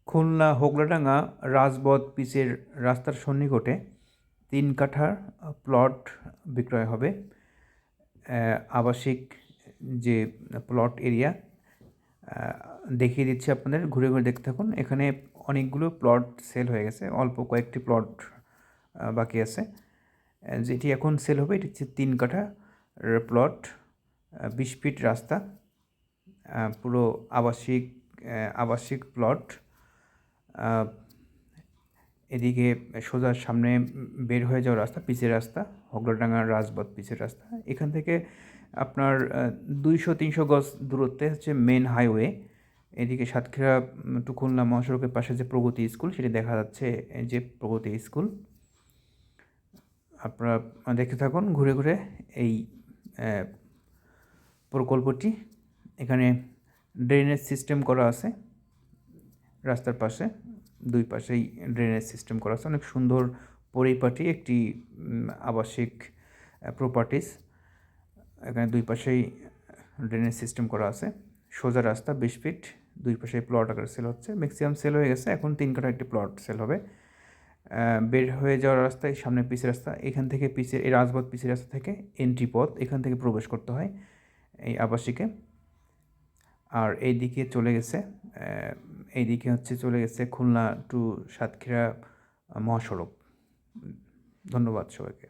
খুলনা হোগলাডাঙ্গা রাজপথ পিচের রাস্তার সন্নিকটে 3 কাঠার প্লট বিক্রয় হবে। আবাসিক যে প্লট এরিয়া দেখিয়ে দিচ্ছি আপনাদের, ঘুরে ঘুরে দেখতে থাকুন। এখানে অনেকগুলো প্লট সেল হয়ে গেছে, অল্প কয়েকটি প্লট বাকি আছে। যেটি এখন সেল হবে এটি হচ্ছে 3 কাঠা প্লট, 20 ফিট রাস্তা, পুরো আবাসিক প্লট। এদিকে সোজা সামনে বের হয়ে যাওয়ার রাস্তা, পিচের রাস্তা, হোগলাডাঙ্গা রাজপথ পিচের রাস্তা। এখান থেকে আপনার 200-300 গজ দূরত্বে হচ্ছে মেন হাইওয়ে। এদিকে সাতক্ষীরা টু খুলনা মহাসড়কের পাশে যে প্রগতি স্কুল, সেটি দেখা যাচ্ছে, যে প্রগতি স্কুল। আপনারা দেখতে থাকুন ঘুরে ঘুরে এই প্রকল্পটি। এখানে ড্রেনেজ সিস্টেম করা আছে রাস্তার পাশে, দুই পাশেই ড্রেনেজ সিস্টেম করা আছে। অনেক সুন্দর পরিপাটি একটি আবাসিক প্রপার্টিস। এখানে দুই পাশেই ড্রেনেজ সিস্টেম করা আছে, সোজা রাস্তা, 20 ফিট, দুই পাশে প্লট আকারে সেল হচ্ছে। ম্যাক্সিমাম সেল হয়ে গেছে, এখন 3 কাঠা একটি প্লট সেল হবে। বের হয়ে যাওয়ার রাস্তায় সামনে পিচের রাস্তা, এখান থেকে এই রাজপথ পিচের রাস্তা থেকে এন্ট্রি পথ, এখান থেকে প্রবেশ করতে হয় এই আবাসিকে। আর এইদিকে চলে গেছে খুলনা টু সাতক্ষীরা মহাসড়ক। ধন্যবাদ সবাইকে।